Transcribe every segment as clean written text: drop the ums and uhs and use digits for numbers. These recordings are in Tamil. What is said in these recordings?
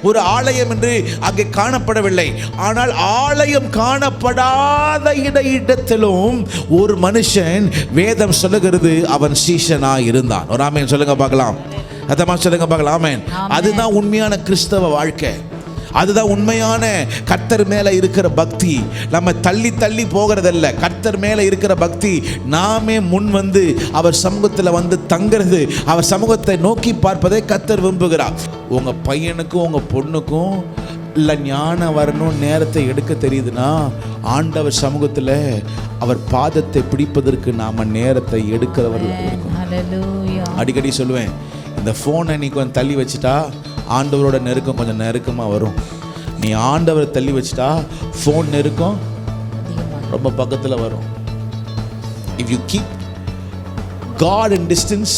ஒரு ஆலயம் என்று அங்கே காணப்படவில்லை. ஆனால் ஆலயம் காணப்படாத இடத்திலும் ஒரு மனுஷன், வேதம் சொல்லுகிறது, அவன் சீஷனாய் இருந்தான். ஒரு ஆமென் சொல்லுங்க பார்க்கலாம். அதமா சொல்லுங்க பார்க்கலாம். ஆமென். அதுதான் உண்மையான கிறிஸ்தவ வாழ்க்கை. அதுதான் உண்மையான கர்த்தர் மேல இருக்கிற பக்தி. நம்ம தள்ளி தள்ளி போகிறதல்ல, கர்த்தர் மேல இருக்கிற பக்தி. நாமே முன் வந்து அவர் சமூகத்தில் வந்து தங்கிறது, அவர் சமூகத்தை நோக்கி பார்ப்பதை கர்த்தர் விரும்புகிறார். உங்க பையனுக்கும் உங்க பொண்ணுக்கும் இல்லை ஞானம் வரணும், நேரத்தை எடுக்க தெரியுதுன்னா, ஆண்டவர் சமூகத்தில் அவர் பாதத்தை பிடிப்பதற்கு நாம நேரத்தை எடுக்கிறவர்கள் இருக்கணும். அடிக்கடி சொல்லுவேன், இந்த ஃபோனை நீ கொஞ்சம் தள்ளி வச்சுட்டா ஆண்டவரோட நெருக்கம் கொஞ்சம் நெருக்கமாக வரும். நீ ஆண்டவரை தள்ளி வச்சுட்டா ஃபோன் நெருக்கம் ரொம்ப பக்கத்தில் வரும். If you keep God in distance,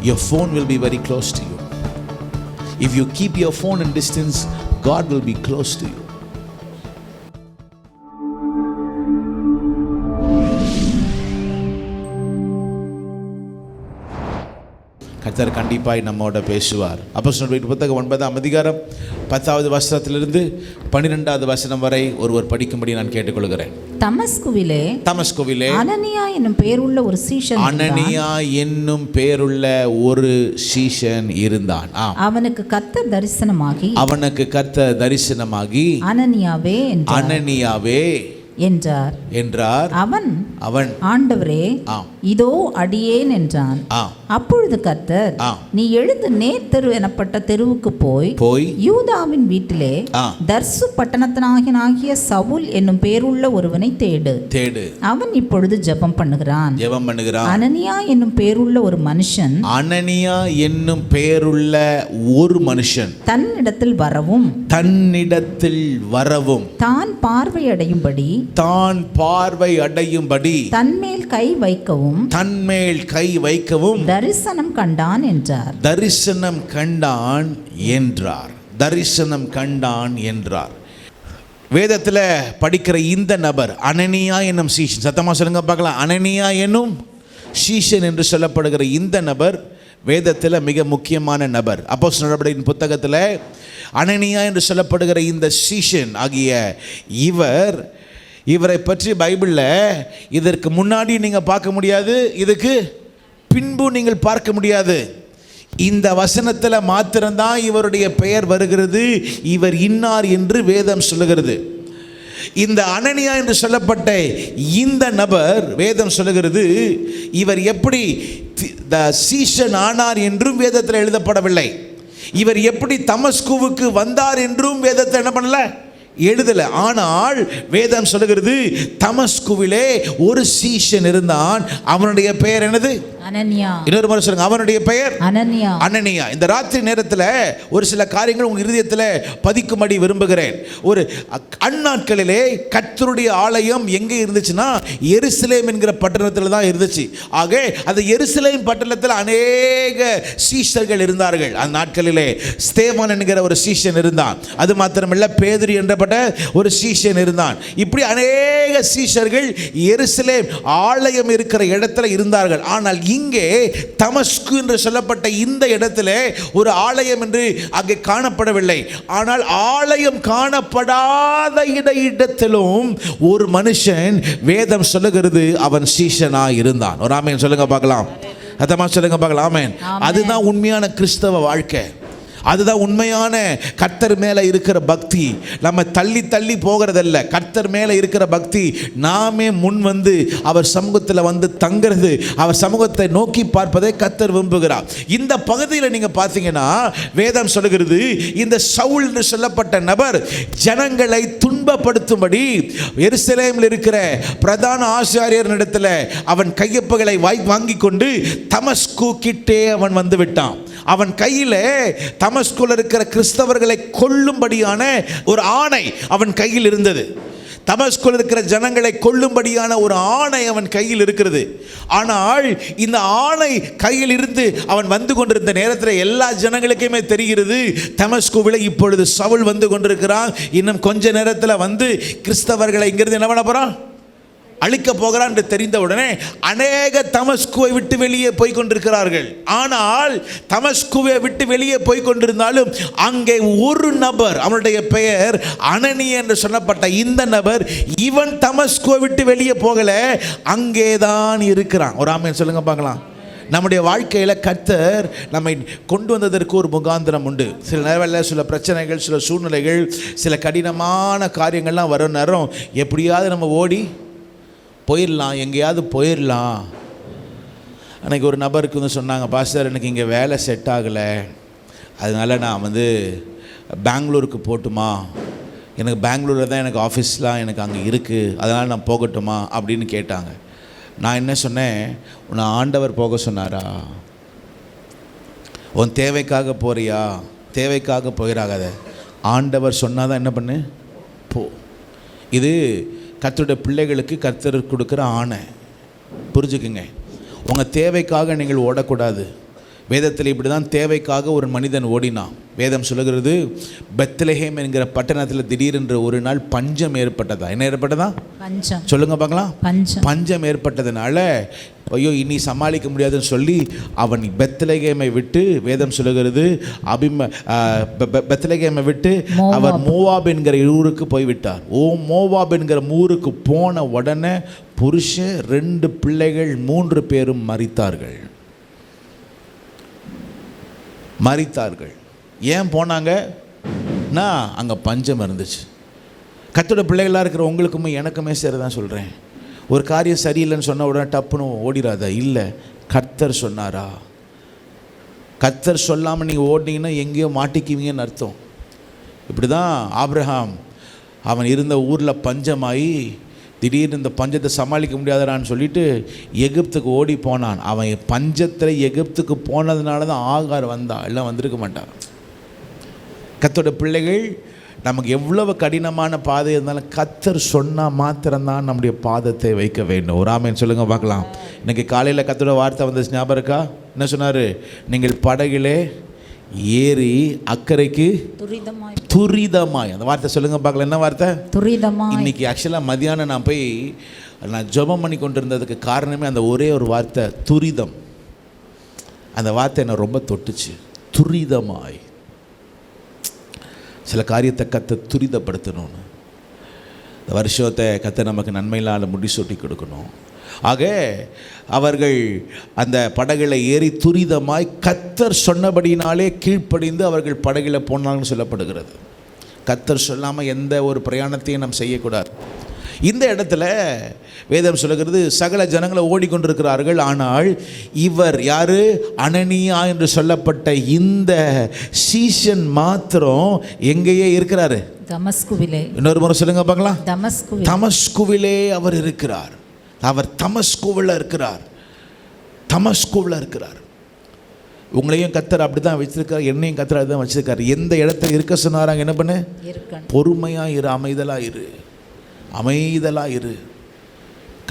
your phone will be very close to you. If you keep your phone in distance, God will be close to you. கர்த்தர் கண்டிப்பாய் நம்மோட பேசுவார். அப்போஸ்தலர் புத்தகம் 9ஆம் அதிகாரம் 10வது வசனத்திலிருந்து 12வது வசனம் வரை ஒருவர் படிக்கும்படி நான் கேட்டுக்கொள்கிறேன். தமஸ்குவிலே அனனியா என்னும் பேருள்ள ஒரு சீஷன் இருந்தான். அவனுக்கு கர்த்தர் தரிசனமாகி அனனியாவே என்றார். அவன் ஆண்டவரே, இதோ அடியேன் என்றான். அப்பொழுது கர்த்தர், நீ எழுந்து நேர்த்தெரு எனப்பட்ட தெருவுக்கு போய் யூதாவின் வீட்டிலே தர்சு பட்டணத்தினாகிய சவுல் என்னும் பேருள்ள ஒருவனை தேடு. அவன் இப்பொழுது ஜெபம் பண்ணுகிறான். அனனியா என்னும் பேருள்ள ஒரு மனுஷன் தன்னிடத்தில் வரவும் தான் பார்வையடையும்படி தன்மேல் கை வைக்கவும் தரிசனம் கண்டான் என்றார். வேதத்தில் படிக்கிற இந்த நபர் அனனியா என்னும் சீஷன், சத்தமா சொல்லுங்க பார்க்கலாம். அனனியா என்னும் சீஷன் என்று சொல்லப்படுகிற இந்த நபர் வேதத்தில் மிக முக்கியமான நபர். அப்போஸ்தலர் நடபடியின் புத்தகத்தில் அனனியா என்று சொல்லப்படுகிற இந்த சீஷன் ஆகிய இவரை பற்றி பைபிளில் இதற்கு முன்னாடி நீங்கள் பார்க்க முடியாது, இதுக்கு பின்பு நீங்கள் பார்க்க முடியாது. இந்த வசனத்தில் மாத்திரம்தான் இவருடைய பெயர் வருகிறது. இவர் இன்னார் என்று வேதம் சொல்லுகிறது. இந்த அனனியா என்று சொல்லப்பட்ட இந்த நபர், வேதம் சொல்லுகிறது, இவர் எப்படி சீஷன் ஆனார் என்றும் வேதத்தில் எழுதப்படவில்லை. இவர் எப்படி தமஸ்குவுக்கு வந்தார் என்றும் வேதத்தில் என்ன பண்ணல, எழுதல. ஆனால் வேதம் சொல்லுகிறது, தமஸ்குவிலே ஒரு சீஷன் இருந்தான். அவனுடைய பெயர் என்னது? அனனியா. இன்னொரு முறை சொல்லுங்க, அவனுடைய பெயர் அனனியா. இந்த ராத்திரி நேரத்தில் ஒரு சில காரியங்கள் உங்கள் இருதயத்தில் பதிக்கும்படி விரும்புகிறேன். ஒரு அந்நாட்களிலே கர்த்தருடைய ஆலயம் எங்கே இருந்துச்சுன்னா, எருசலேம் என்கிற பட்டணத்தில் தான் இருந்துச்சு. ஆக அந்த எருசலேம் பட்டணத்தில் அநேக சீஷர்கள் இருந்தார்கள். அந்த நாட்களிலே ஸ்தேவான் என்கிற ஒரு சீஷன் இருந்தான். அது மாத்திரமல்ல, பேதுரு என்றப்பட்ட ஒரு சீஷன் இருந்தான். இப்படி அநேக சீஷர்கள் எருசலேம் ஆலயம் இருக்கிற இடத்துல இருந்தார்கள். ஆனால் இங்கே தமஸ்கு என்று சொல்லப்பட்ட இந்த இடத்திலே ஒரு ஆலயம் என்று அங்கே காணப்படவில்லை. ஆனால் ஆலயம் காணப்படாத இடத்திலும் ஒரு மனுஷன், வேதம் சொல்லுகிறது, அவன் சீஷனாய் இருந்தான். ஒரு ஆமென் சொல்லுங்க பார்க்கலாம். அதமா சொல்லுங்க பார்க்கலாம். ஆமென். அதுதான் உண்மையான கிறிஸ்தவ வாழ்க்கை. அதுதான் உண்மையான கர்த்தர் மேலே இருக்கிற பக்தி. நம்ம தள்ளி தள்ளி போகிறதல்ல, கர்த்தர் மேலே இருக்கிற பக்தி. நாமே முன் வந்து அவர் சமூகத்தில் வந்து தங்கிறது, அவர் சமூகத்தை நோக்கி பார்ப்பதை கர்த்தர் விரும்புகிறார். இந்த பகுதியில் நீங்கள் பார்த்தீங்கன்னா வேதம் சொல்லுகிறது, இந்த சவுல் என்று சொல்லப்பட்ட நபர் ஜனங்களை துன்பப்படுத்தும்படி எருசலேமில் இருக்கிற பிரதான ஆசாரியரிடத்தில் அவன் கையொப்புகளை வாங்கி கொண்டு தமஸ்கு கிட்டே அவன் வந்து விட்டான். அவன் கையிலே தமஸ்குல இருக்கிற கிறிஸ்தவர்களை கொல்லும்படியான ஒரு ஆணை அவன் கையில் இருந்தது. தமஸ்குல இருக்கிற ஜனங்களை கொல்லும்படியான ஒரு ஆணை அவன் கையில் இருக்கிறது. ஆனால் இந்த ஆணை கையில் இருந்து அவன் வந்து கொண்டிருந்த நேரத்தில் எல்லா ஜனங்களுக்குமே தெரிகிறது, தமஸ்குவில் இப்பொழுது சவுல் வந்து கொண்டிருக்கிறான். இன்னும் கொஞ்ச நேரத்தில் வந்து கிறிஸ்தவர்களை இங்கிருந்து என்ன பண்ண போறான், அழிக்க போகிறான் என்று தெரிந்தவுடனே அநேக தமஸ்குவை விட்டு வெளியே போய் கொண்டிருக்கிறார்கள். ஆனால் தமஸ்குவை விட்டு வெளியே போய் கொண்டிருந்தாலும் அங்கே ஒரு நபர், அவனுடைய பெயர் அனனியா என்று சொல்லப்பட்ட இந்த நபர், இவன் தமஸ்குவை விட்டு வெளியே போகல, அங்கேதான் இருக்கிறான். ஒரு ஆமென் சொல்லுங்க பார்க்கலாம். நம்முடைய வாழ்க்கையில் கர்த்தர் நம்மை கொண்டு வந்ததற்கு ஒரு முகாந்திரம் உண்டு. சில நேரங்களில் சில பிரச்சனைகள், சில சூழ்நிலைகள், சில கடினமான காரியங்கள்லாம் வர நேரம் எப்படியாவது நம்ம ஓடி போயிடலாம், எங்கேயாவது போயிடலாம். அன்றைக்கி ஒரு நபருக்கு வந்து சொன்னாங்க, பாஸ்டர் எனக்கு இங்கே வேலை செட் ஆகலை, அதனால் நான் பெங்களூருக்கு போட்டுமா, எனக்கு பெங்களூரில் தான் எனக்கு ஆஃபீஸ்லாம் எனக்கு அங்கே இருக்குது, அதனால் நான் போகட்டுமா அப்படின்னு கேட்டாங்க. நான் என்ன சொன்னேன், உன்னை ஆண்டவர் போக சொன்னாரா? உன் தேவைக்காக போறியா? தேவைக்காக போயிடாத, ஆண்டவர் சொன்னாதான் என்ன பண்ணு, போ. இது கர்த்தருடைய பிள்ளைகளுக்கு கர்த்தர் கொடுக்குற ஆணை, புரிஞ்சுக்குங்க. உங்கள் தேவைக்காக நீங்கள் ஓடக்கூடாது. வேதத்தில் இப்படி தான் தேவைக்காக ஒரு மனிதன் ஓடினான். வேதம் சொல்லுகிறது, பெத்லெகேம் என்கிற பட்டணத்தில் திடீரென்று ஒரு நாள் பஞ்சம் ஏற்பட்டதா? என்ன ஏற்பட்டதா? பஞ்சம். சொல்லுங்க பார்க்கலாம். பஞ்சம் ஏற்பட்டதுனால ஐயோ இனி சமாளிக்க முடியாதுன்னு சொல்லி அவன் பெத்லெகேமை விட்டு, வேதம் சொல்லுகிறது பெத்லெகேமை விட்டு அவர் மோவாப் என்கிற ஊருக்கு போய்விட்டார். மோவாப் என்கிற ஊருக்கு போன உடனே புருஷன் 2 பிள்ளைகள் 3 பேரும் மரித்தார்கள். ஏன் போனாங்கன்னா அங்கே பஞ்சம் இருந்துச்சு. கர்த்தருடைய பிள்ளைகளாக இருக்கிற உங்களுக்குமே எனக்குமே சரி தான் சொல்கிறேன். ஒரு காரியம் சரியில்லைன்னு சொன்ன உடனே டப்புன்னு ஓடிடாத. இல்லை, கர்த்தர் சொன்னாரா? கர்த்தர் சொல்லாமல் நீங்கள் ஓடினீங்கன்னா எங்கேயோ மாட்டிக்குவீங்கன்னு அர்த்தம். இப்படி தான் ஆபிரகாம், அவன் இருந்த ஊரில் பஞ்சமாகி திடீர்னு இந்த பஞ்சத்தை சமாளிக்க முடியாதான்னு சொல்லிட்டு எகிப்துக்கு ஓடி போனான். அவன் பஞ்சத்தில் எகிப்துக்கு போனதுனால தான் ஆகார் வந்தான், எல்லாம் வந்திருக்க மாட்டான். கர்த்தருடைய பிள்ளைகள், நமக்கு எவ்வளவு கடினமான பாதை இருந்தாலும் கர்த்தர் சொன்னால் மாத்திரம்தான் நம்முடைய பாதத்தை வைக்க வேண்டும். ஒரு ஆமென் சொல்லுங்க பார்க்கலாம். இன்றைக்கி காலையில் கர்த்தருடைய வார்த்தை வந்து ஞாபகம் இருக்கா? என்ன சொன்னார்? நீங்கள் படகிலே ஏறி அக்கறைக்கு துரிதமாய். அந்த வார்த்தை சொல்லுங்க பார்க்கலாம். என்ன வார்த்தை? துரிதமாய். இன்னைக்கு ஆக்சுவலாக மதியானம் நான் ஜெபம் பண்ணி கொண்டிருந்ததுக்கு காரணமே அந்த ஒரே ஒரு வார்த்தை, துரிதம். அந்த வார்த்தை என்னை ரொம்ப தொட்டுச்சு. துரிதமாய். சில காரியத்தை கர்த்தர் துரிதப்படுத்தணும்னு, இந்த வருஷத்தை கர்த்தர் நமக்கு நன்மையினால் முடிசூட்டி கொடுக்கணும். ஆக அவர்கள் அந்த படகுல ஏறி துரிதமாய் கர்த்தர் சொன்னபடினாலே கீழ்ப்படிந்து அவர்கள் படகுல போனாங்கன்னு சொல்லப்படுகிறது. கர்த்தர் சொல்லாமல் எந்த ஒரு பிரயாணத்தையும் நாம் செய்யக்கூடாது. இந்த இடத்துல வேதம் சொல்லுகிறது, சகல ஜனங்களை ஓடிக்கொண்டிருக்கிறார்கள். ஆனால் இவர் யாரு? அனனியா என்று சொல்லப்பட்ட இந்த சீஷன் மாத்திரம் எங்கேயே இருக்கிறாரு? தமஸ்குவிலே. இன்னொரு முறை சொல்லுங்க பார்க்கலாம். தமஸ்குவிலே அவர் இருக்கிறார். அவர் தமஸ்குவில் இருக்கிறார். உங்களையும் கர்த்தர் அப்படி தான் வச்சிருக்கார், என்னையும் கர்த்தர் அப்படி தான் வச்சிருக்கார். எந்த இடத்துல இருக்க சொன்னாராங்க? என்ன பண்ணு? பொறுமையாக இரு, அமைதலாக இரு.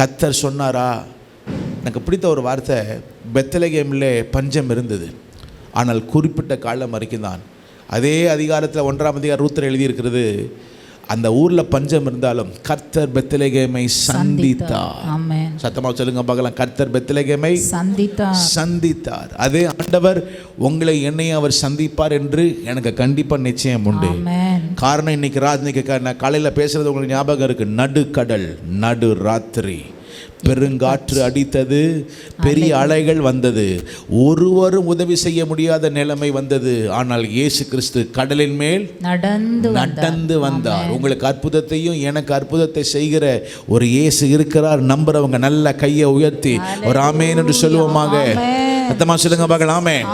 கர்த்தர் சொன்னாரா? எனக்கு பிடித்த ஒரு வார்த்தை, பெத்லெகேமிலே பஞ்சம் இருந்தது, ஆனால் குறிப்பிட்ட காலம் வரைக்கும் தான். அதே அதிகாரத்தில் 1ஆம் அதிகாரம் ரூத்தில் எழுதியிருக்கிறது, அந்த ஊரில் பஞ்சம் இருந்தாலும் கர்த்தர் பெத்லெகேமை சந்தித்தார். சத்தமாக சொல்லுங்க பார்க்கலாம். கர்த்தர் பெத்லெகேமை சந்தித்தார். அதே ஆண்டவர் உங்களை என்னையும் அவர் சந்திப்பார் என்று எனக்கு கண்டிப்பாக நிச்சயம் உண்டு. காரணம், இன்னைக்கு காலையில் பேசுறது உங்களுக்கு ஞாபகம் இருக்கு. நடுக்கடல், நடு ராத்திரி, பெருங்காற்று அடித்தது, பெரிய அலைகள் வந்தது, ஒருவரும் உதவி செய்ய முடியாத நிலைமை வந்தது. ஆனால் இயேசு கிறிஸ்து கடலின் மேல் நடந்து வந்தார். உங்களுக்கு அற்புதத்தையும் எனக்கு அற்புதத்தை செய்கிற ஒரு இயேசு இருக்கிறார். நம்புறவங்க நல்ல கையை உயர்த்தி ஒரு ஆமென் என்று சொல்லுவோமாக. சத்தமா சொல்லுங்க பார்க்கலாம். ஆமென்.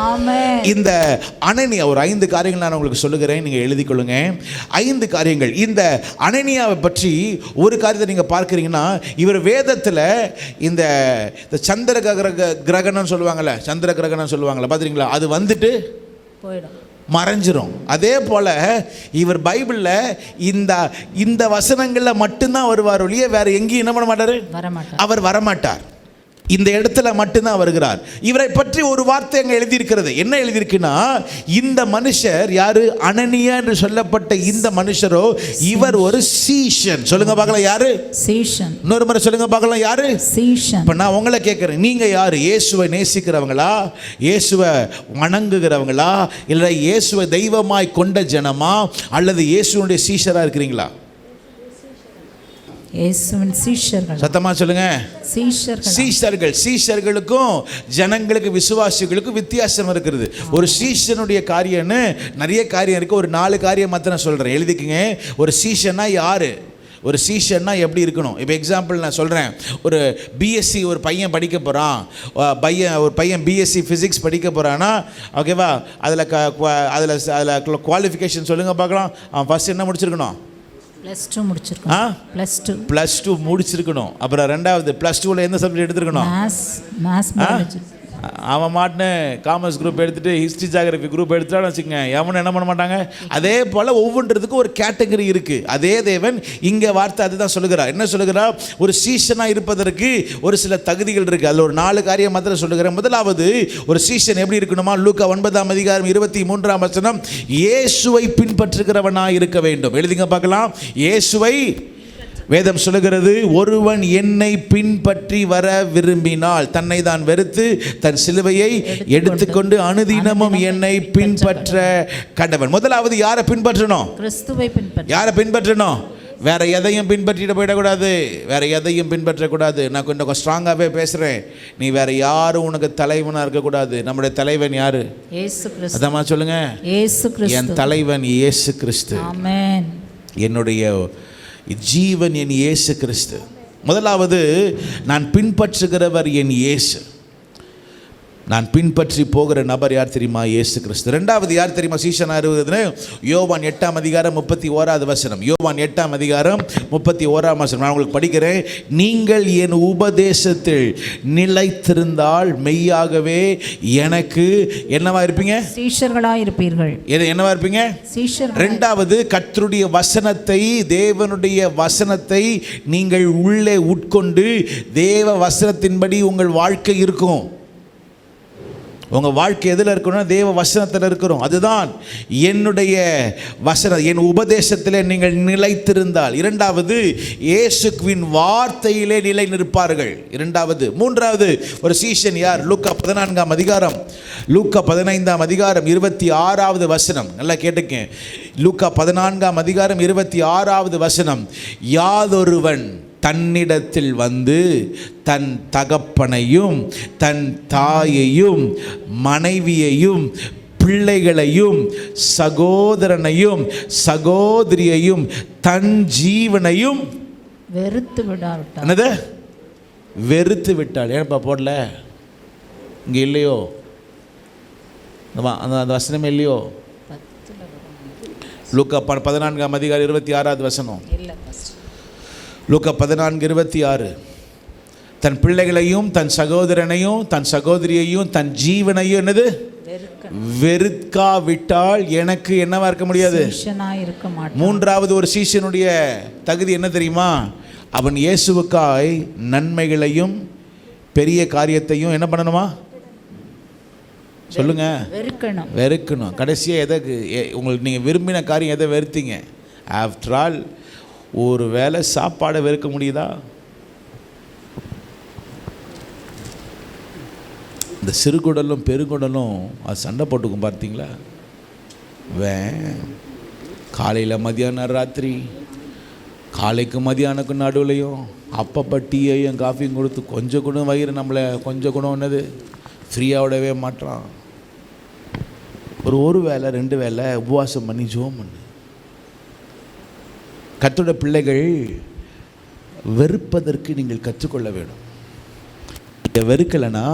இந்த அனனியா, ஒரு 5 காரியங்கள் நான் உங்களுக்கு சொல்லுகிறேன், நீங்க எழுதிக் கொள்ளுங்க. 5 காரியங்கள். இந்த அனனியாவை பற்றி ஒரு காரியத்தை நீங்க பார்க்கிறீங்கன்னா, இவர் வேதத்தில் இந்த சந்திர கிரகணம் சொல்லுவாங்கல்ல, சந்திர கிரகணம் சொல்லுவாங்கல்ல, பாத்தீங்களா? அது வந்துட்டு மறைஞ்சிரும். அதே போல இவர் பைபிள்ல இந்த வசனங்கள்ல மட்டும்தான் வருவார் ஒழிய வேற எங்கேயும் என்ன பண்ண மாட்டாரு? அவர் வரமாட்டார். இந்த இடத்துல மட்டும்தான் வருகிறார். இவரை பற்றி ஒரு வார்த்தை அங்கே எழுதியிருக்கிறது. என்ன எழுதியிருக்குன்னா, இந்த மனுஷர் யாரு? அனனியா என்று சொல்லப்பட்ட இந்த மனுஷரோ இவர் ஒரு சீஷன். சொல்லுங்க பார்க்கலாம், யாரு? சீஷன். இன்னொரு முறை சொல்லுங்க பார்க்கலாம், யாரு? சீஷன். இப்ப நான் உங்களை கேட்கிறேன், நீங்க யாரு? இயேசுவை நேசிக்கிறவங்களா, இயேசுவை வணங்குகிறவங்களா, இல்லை இயேசுவை தெய்வமாய் கொண்ட ஜனமா, அல்லது இயேசுனுடைய சீஷரா இருக்கிறீங்களா? இயேசுவின் சீஷர்கள். சத்தமா சொல்லுங்க. சீஷர்கள். சீஷர்களுக்கும் ஜனங்களுக்கு, விசுவாசிகளுக்கும் வித்தியாசம் இருக்கிறது. ஒரு சீஷனுடைய காரியம்னு நிறைய காரியம் இருக்கு. ஒரு 4 காரியம் மாத்திரம் நான் சொல்றேன், எழுதிக்கங்க. ஒரு சீஷன்னா யாரு? ஒரு சீஷன்னா எப்படி இருக்கணும்? இப்போ எக்ஸாம்பிள் நான் சொல்கிறேன். ஒரு பிஎஸ்சி ஒரு பையன் படிக்க போகிறான், ஒரு பையன் பிஎஸ்சி ஃபிசிக்ஸ் படிக்க போகிறான்னா, ஓகேவா, அதில் குவாலிஃபிகேஷன் சொல்லுங்கள் பார்க்கலாம். அவன் ஃபஸ்ட் என்ன முடிச்சிருக்கணும்? +2 முடிச்சிருக்கணும். +2 முடிச்சிருக்கணும். அப்புறம் ரெண்டாவது +2ல எந்த சப்ஜெக்ட் எடுத்துருக்கணும்? Maths biology. அவன் மாட்டினு காமர்ஸ் குரூப் எடுத்துகிட்டு ஹிஸ்ட்ரி ஜாகிரபி குரூப் எடுத்துட்டான்னு வச்சுக்கோங்க, எவனும் என்ன பண்ண மாட்டாங்க. அதே போல் ஒவ்வொன்றதுக்கும் ஒரு கேட்டகரி இருக்குது. அதே தேவன் இங்கே வார்த்தை அதுதான் சொல்லுகிறார். என்ன சொல்லுகிறார்? ஒரு சீஷனாக இருப்பதற்கு ஒரு சில தகுதிகள் இருக்குது. அதில் ஒரு 4 காரியம் மாத்திரம் சொல்லுகிறேன். முதலாவது, ஒரு சீஷன் எப்படி இருக்கணுமா? லூக்கா 9:23 இயேசுவை பின்பற்றுகிறவனாக இருக்க வேண்டும். எழுதிங்க பார்க்கலாம். இயேசுவை, வேதம் சொல்லுகிறது, ஒருவன் என்னை பின்பற்றி வர விரும்பினால் தன்னை தான் வெறுத்து தன் சிலுவையை எடுத்துக்கொண்டு அனுதினமும் என்னை பின்பற்ற கடவன். முதலாவது யாரை பின்பற்றணும்? கிறிஸ்துவை பின்பற்ற. யாரை பின்பற்றணும்? வேற எதையும் பின்பற்றிட்டு போயிடக்கூடாது. வேற எதையும் பின்பற்றக்கூடாது. நான் கொஞ்சம் ஸ்ட்ராங்காகவே பேசுகிறேன். நீ வேற யாரும் உனக்கு தலைவனாக இருக்கக்கூடாது. நம்முடைய தலைவன் யாரு? இயேசு கிறிஸ்து. அதமா சொல்லுங்க. இயேசு கிறிஸ்து. என் தலைவன் இயேசு கிறிஸ்து. ஆமென். என்னுடைய ஜீவன் என் இயேசு கிறிஸ்து. முதலாவது, நான் பின்பற்றுகிறவர் என் இயேசு. நான் பின்பற்றி போகிற நபர் யார் தெரியுமா? இயேசு கிறிஸ்து. ரெண்டாவது யார் தெரியுமா சீஷனாக இருக்கிறது? யோவான் 8:31. யோவான் 8:31 நான் உங்களுக்கு படிக்கிறேன். நீங்கள் என் உபதேசத்தில் நிலைத்திருந்தால் மெய்யாகவே எனக்கு என்னவா இருப்பீங்க? சீஷர்களாக இருப்பீர்கள். என்னவா இருப்பீங்க? சீஷர்கள். ரெண்டாவது, கர்த்தருடைய வசனத்தை, தேவனுடைய வசனத்தை நீங்கள் உள்ளே உட்கொண்டு தேவ வசனத்தின்படி உங்கள் வாழ்க்கை இருக்கும். உங்கள் வாழ்க்கை எதில் இருக்கணும்? தேவ வசனத்தில் இருக்கிறோம். அதுதான் என்னுடைய வசனம். என் உபதேசத்திலே நீங்கள் நிலைத்திருந்தால். இரண்டாவது, இயேசுவின் வார்த்தையிலே நிலை நிற்பார்கள். இரண்டாவது. மூன்றாவது, ஒரு சீஷன் யார்? லூக்கா 14:26. நல்லா கேட்டுக்க. லூக்கா 14:26. யாதொருவன் தன்னிடத்தில் வந்து தன் தகப்பனையும் தன் தாயையும் மனைவியையும் பிள்ளைகளையும் சகோதரனையும் சகோதரியையும் தன் ஜீவனையும் வெறுத்து விடாவிட்டால். என்னது? வெறுத்து விட்டாள். ஏன்ப்பா போடல? இங்கே இல்லையோ? அந்த வசனமே இல்லையோ? லூக்கா 14:26. லூக்கா 14:26. தன் பிள்ளைகளையும் தன் சகோதரனையும் தன் சகோதரியையும் தன் ஜீவனையும் என்னது? வெறுக்காவிட்டால் எனக்கு என்னவா இருக்க முடியாது? மூன்றாவது, ஒரு சீஷனுடைய தகுதி என்ன தெரியுமா? அவன் இயேசுவுக்காய் நன்மைகளையும் பெரிய காரியத்தையும் என்ன பண்ணணுமா? சொல்லுங்க. வெறுக்கணும். கடைசியாக எதற்கு உங்களுக்கு நீங்கள் விரும்பின காரியம் எதை வெறுத்தீங்க? ஆஃப்டர் ஆல், ஒரு வேளை சாப்பாடை வெறுக்க முடியுதா? இந்த சிறுகுடலும் பெருங்குடலும் அது சண்டை போட்டுக்கும், பார்த்தீங்களா? காலையில் மதியானம் ராத்திரி, காலைக்கு மதியானக்கும் நடுவுலையும் அப்பப்போ டீயையும் காஃபியும் கொடுத்து கொஞ்சம் கூட வயிறு நம்மளை கொஞ்சம் கூட என்னது ஃப்ரீயாக விடவே மாட்டான். ஒரு வேளை 2 வேளை உபவாசம் பண்ணி ஜெபம் பண்ணு. கர்த்தருடைய பிள்ளைகள் வெறுப்பதற்கு நீங்கள் கற்றுக்கொள்ள வேண்டும். நீங்கள் வெறுக்கலைன்னா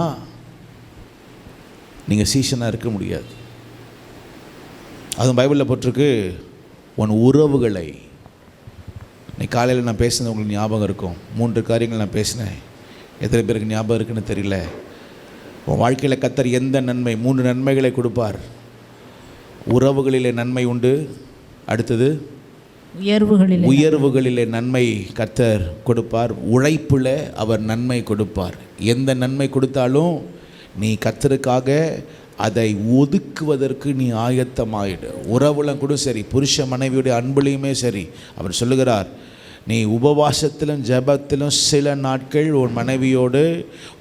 நீங்கள் சீஷனாக இருக்க முடியாது. அதுவும் பைபிளில் போட்டிருக்கு, உன் உறவுகளை. இன்னைக்கு காலையில் நான் பேசினது உங்களுக்கு ஞாபகம் இருக்கும். 3 காரியங்கள் நான் பேசினேன். எத்தனை பேருக்கு ஞாபகம் இருக்குன்னு தெரியல. உன் வாழ்க்கையில் கர்த்தர் எந்த நன்மை, 3 நன்மைகளை கொடுப்பார். உறவுகளிலே நன்மை உண்டு. அடுத்தது உயர்வுகளிலே நன்மை கர்த்தர் கொடுப்பார். உழைப்பில் அவர் நன்மை கொடுப்பார். எந்த நன்மை கொடுத்தாலும் நீ கர்த்தருக்காக அதை ஒதுக்குவதற்கு நீ ஆயத்தமாயிடு. உறவுலாம் கூட சரி, புருஷ மனைவியுடைய அன்புலையுமே சரி, அவர் சொல்லுகிறார், நீ உபவாசத்திலும் ஜெபத்திலும் சில நாட்கள் உன் மனைவியோடு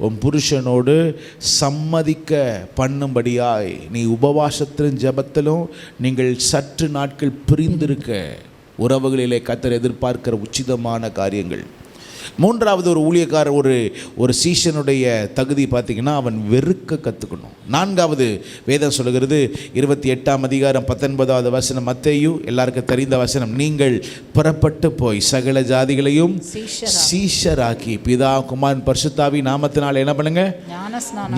உன் புருஷனோடு சம்மதிக்க பண்ணும்படியாய் நீ உபவாசத்திலும் ஜெபத்திலும் நீங்கள் சற்று நாட்கள் பிரிந்திருக்க உறவுகளிலே கர்த்தர் எதிர்பார்க்கிற உச்சிதமான காரியங்கள். மூன்றாவது, ஒரு ஊழியக்காரர் ஒரு சீஷனுடைய தகுதி பார்த்திங்கன்னா, அவன் வெறுக்க கற்றுக்கணும். நான்காவது, வேதம் சொல்லுகிறது 28ஆம் அதிகாரம் 19வது வசனம், மத்தேயு எல்லாருக்கும் தெரிந்த வசனம், நீங்கள் புறப்பட்டு போய் சகல ஜாதிகளையும் சீஷராக்கி பிதா குமாரன் பரிசுத்தாவி நாமத்தினால் என்ன பண்ணுங்க,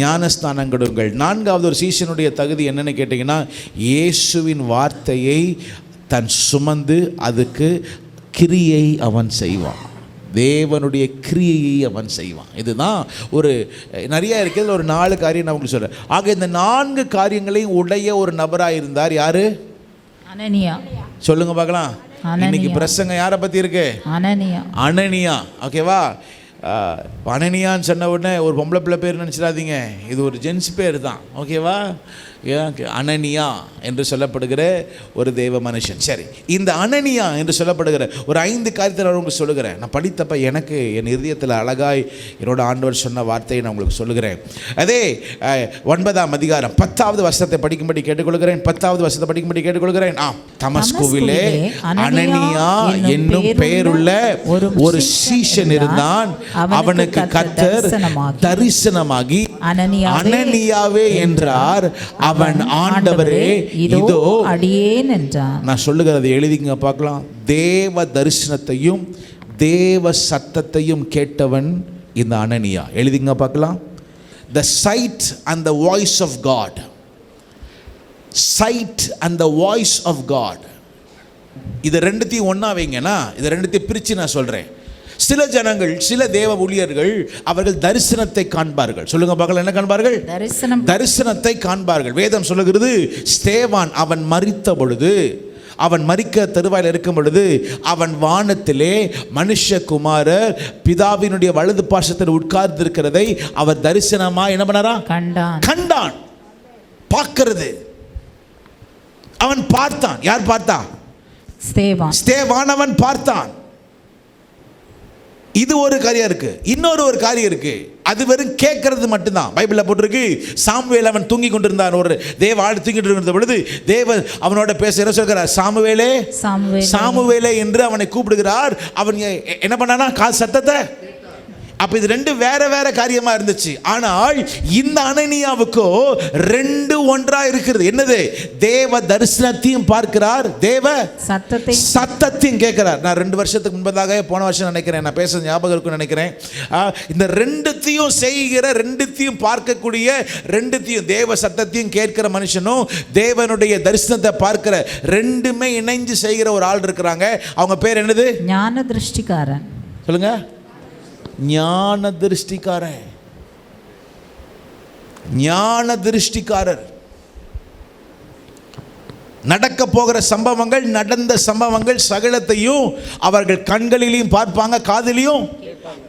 ஞானஸ்நானம் கொடுங்கள். நான்காவது ஒரு சீஷனுடைய தகுதி என்னன்னு கேட்டிங்கன்னா, இயேசுவின் வார்த்தையை தன் சுமந்து அதுக்கு கிரியை அவன் செய்வான். தேவனுடைய கிரியையை அவன் செய்வான். இதுதான் ஒரு நிறைய இருக்கிறது. ஒரு 4 காரியம் நான் உங்களுக்கு சொல்கிறேன். ஆக இந்த 4 காரியங்களையும் உடைய ஒரு நபராக இருந்தார். யாரு? அனனியா. சொல்லுங்க பார்க்கலாம். இன்னைக்கு பிரசங்க யாரை பற்றி இருக்கு? அனனியா. ஓகேவா? அனனியான்னு சொன்ன உடனே ஒரு பொம்பளை பிள்ளை பேர் நினச்சிடாதீங்க, இது ஒரு ஜென்ஸ் பேர் தான். ஓகேவா? அனனியா என்று சொல்லப்படுகிற ஒரு தேவ மனுஷன். சரி, இந்த அனனியா என்று சொல்லப்படுகிற ஒரு 5 காரியத்தை நான் உங்களுக்கு சொல்லுகிறேன். நான் படித்தப்ப எனக்கு என் இருதயத்தில் அழகாய் என்னோட ஆண்டவர் சொன்ன வார்த்தையை நான் உங்களுக்கு சொல்லுகிறேன். அதே 9ஆம் அதிகாரம் 10வது வசனத்தை படிக்கும்படி கேட்டுக்கொள்கிறேன். 10வது வசனத்தை படிக்கும்படி கேட்டுக்கொள்கிறேன். தமஸ்குவிலே அனனியா என்னும் பெயருள்ள ஒரு சீஷன் இருந்தான். அவனுக்கு கர்த்தர் தரிசனமாகி அனனியாவே என்றார். அவன் ஆண்டவரே இதோ அடியேன் என்றான். நான் சொல்லுகிறதை எழுதிங்க பார்க்கலாம். தேவ தரிசனத்தையும் தேவ சத்தத்தையும் கேட்டவன் இந்த அனனியா. எழுதிங்க பார்க்கலாம். The sight and the voice of God. Sight and the voice of God. இது ரெண்டுத்தையும் ஒண்ணா வைங்கன்னா, இது ரெண்டுத்தையும் பிரித்து நான் சொல்றேன். சில ஜனங்கள், சில தேவ ஊழியர்கள் அவர்கள் தரிசனத்தை காண்பார்கள். சொல்லுங்க பார்க்கலாம், என்ன காண்பார்கள்? தரிசனத்தை காண்பார்கள். வேதம் சொல்லுகிறது, ஸ்தேவான் அவன் மரித்த பொழுது, அவன் மரிக்க தருவாயில் இருக்கும் பொழுது, அவன் வானத்திலே மனுஷகுமாரர் பிதாவினுடைய வலது பார்சத்தில் உட்கார்ந்து இருக்கிறதை அவர் தரிசனமா என்ன பண்ணாரா? கண்டான். பார்க்கிறது. அவன் பார்த்தான். யார் பார்த்தான்? ஸ்தேவான் அவன் பார்த்தான். இது ஒரு காரியம் இருக்கு. இன்னொரு காரியம் இருக்கு. அது வெறும் கேட்கறது மட்டும்தான். பைபிளில் போட்டிருக்கு, சாமுவேல் அவன் தூங்கி கொண்டிருந்தான். ஒரு தேவ ஆள் தூங்கிட்டு இருந்த பொழுது தேவன் அவனோட பேச என்ன சொல்கிறார்? சாமுவேலே சாமுவேலே என்று அவனை கூப்பிடுகிறார். அவன் என்ன பண்ணானா? சத்தத்தை. அப்ப இது 2 வேற காரியமா இருந்துச்சு. ஆனால் இந்த அனனியாவுக்கோ 2 ஒன்றா இருக்கிறது. என்னது? தேவ தரிசனத்தையும் பார்க்கிறார், தேவ சத்தத்தையும் கேட்கிறார். நான் 2 வருஷத்துக்கு முன்பதாக, போன வருஷம் நினைக்கிறேன், நான் பேச ஞாபகம் இருக்குன்னு நினைக்கிறேன். இந்த 2த்தையும் செய்கிற, 2த்தையும் பார்க்கக்கூடிய, 2த்தையும் தேவ சத்தத்தையும் கேட்கிற மனுஷனும் தேவனுடைய தரிசனத்தை பார்க்கிற 2மே இணைஞ்சு செய்கிற ஒரு ஆள் இருக்கிறாங்க. அவங்க பேர் என்னது? ஞான திருஷ்டிக்காரன். சொல்லுங்க. ஞான திருஷ்டிக்காரர். ஞான திருஷ்டிக்காரர். நடக்க போகிற சம்பவங்கள், நடந்த சம்பவங்கள் சகலத்தையும் அவர்கள் கண்களிலையும் பார்ப்பாங்க, காதிலையும்